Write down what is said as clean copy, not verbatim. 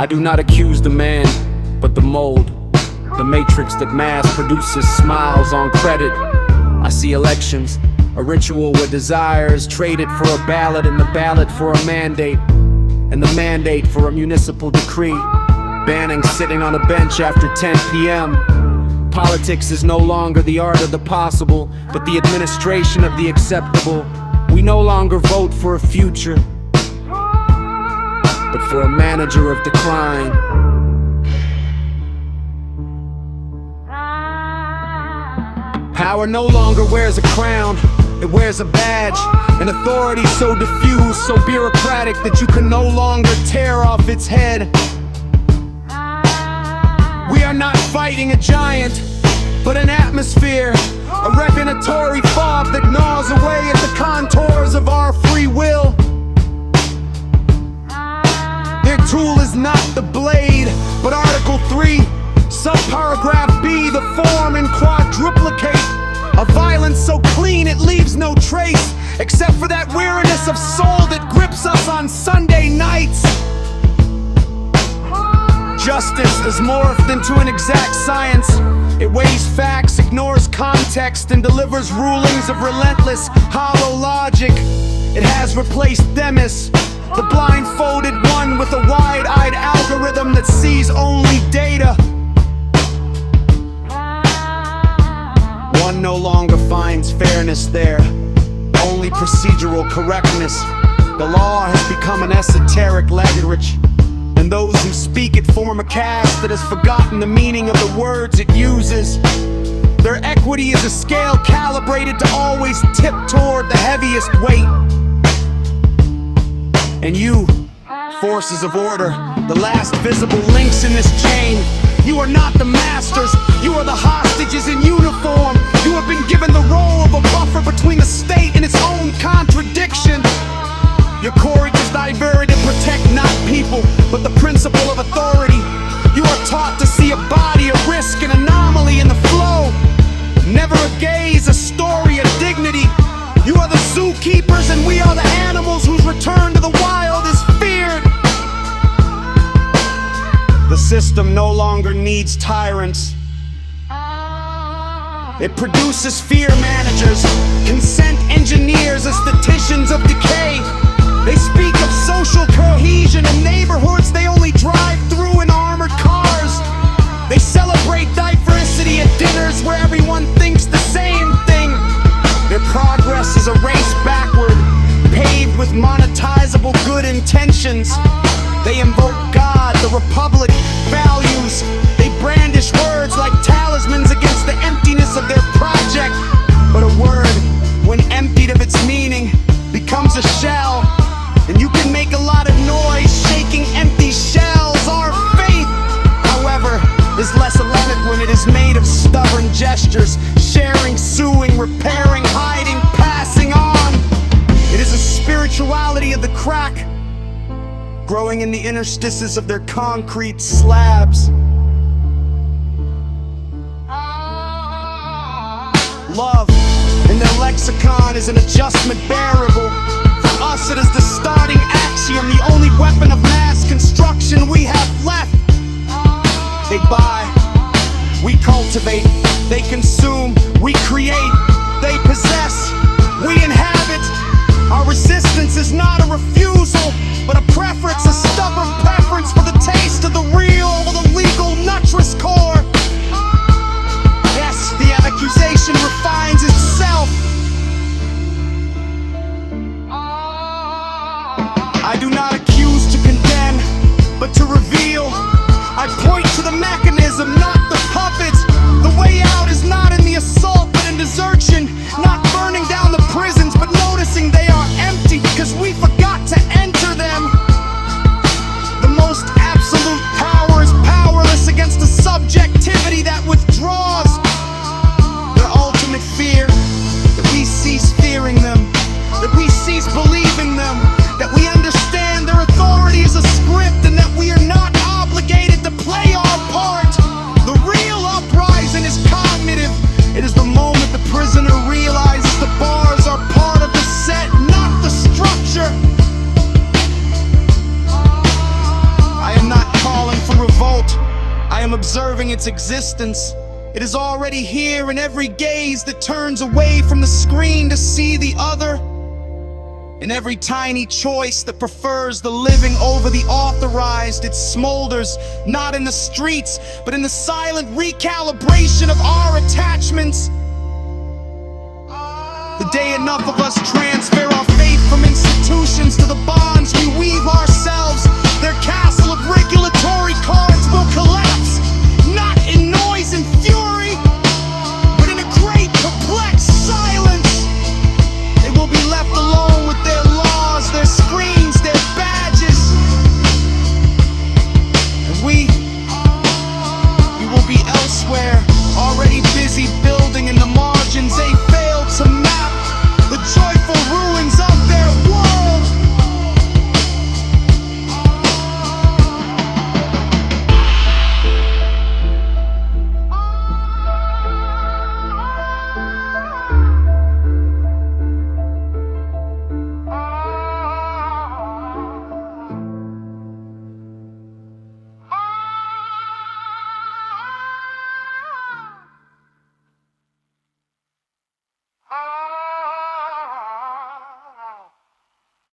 I do not accuse the man, but the mold, the matrix that mass produces smiles on credit. I see elections, a ritual where desire is traded for a ballot, and the ballot for a mandate, and the mandate for a municipal decree, banning sitting on a bench after 10 p.m. Politics is no longer the art of the possible, but the administration of the acceptable. We no longer vote for a future, but for a manager of decline. Power no longer wears a crown, it wears a badge. An authority so diffuse, so bureaucratic, that you can no longer tear off its head. We are not fighting a giant, but an atmosphere, a revelatory fog that gnaws away at the contours of our free will. Their tool is not the blade, but Article 3, subparagraph B, the form in quadruplicate. A violence so clean it leaves no trace, except for that weariness of soul that grips us on Sunday nights. Justice is morphed into an exact science. It weighs facts, ignores context, and delivers rulings of relentless, hollow logic. It has replaced Themis, the blindfolded one with a wide-eyed algorithm that sees only data. One no longer finds fairness there, only procedural correctness. The law has become an esoteric language, and those who speak it form a caste that has forgotten the meaning of the words it uses. Their equity is a scale calibrated to always tip toward the heaviest weight. And you, forces of order, the last visible links in this chain, you are not the masters, you are the hostages in uniform. You have been given the role of a buffer between the state and its own contradiction. Your courage is diverted to protect not people, but the principle of authority. You are taught to see a body, a risk, an anomaly in the flow. Never a gaze, a story, a dignity. You are the zookeepers and we are the animals whose return to the wild is feared. The system no longer needs tyrants. It produces fear managers, consent engineers, aestheticians of decay. They speak of social cohesion in neighborhoods they only drive through in armored cars. They celebrate diversity at dinners where everyone thinks the same thing. Their progress is a race backward, paved with monetizable good intentions. They invoke God, the Republic, values. They brandish words like talismans against the emptiness of their project. But a word, when emptied of its meaning, becomes a shell. And you can make a lot of noise shaking empty shells. Our faith, however, is less eloquent when it is made of stubborn gestures. Sharing, suing, repairing, hiding, passing on. It is a spirituality of the crack, growing in the interstices of their concrete slabs. Love, in their lexicon, is an adjustment bearable. For us it is the starting axiom, the only weapon of mass construction we have left. They buy, we cultivate. They consume, we create. They possess, we inhabit. Our resistance is not a refusal, but a preference, a stubborn preference for the taste of the real or the legal nutrous core. Yes, the accusation refines itself. I do not accuse to condemn, but to reveal. I point to the mechanism, not the puppets. The way out is not in the assault, observing its existence. It is already here in every gaze that turns away from the screen to see the other, in every tiny choice that prefers the living over the authorized. It smolders, not in the streets, but in the silent recalibration of our attachments. The day enough of us transfer our faith from institutions to the bonds we weave ourselves, their castle of regulatory cards will collapse, not in noise and fury, but in a great complex silence. They will be left alone with their laws, their screens, their badges, and we will be elsewhere, already busy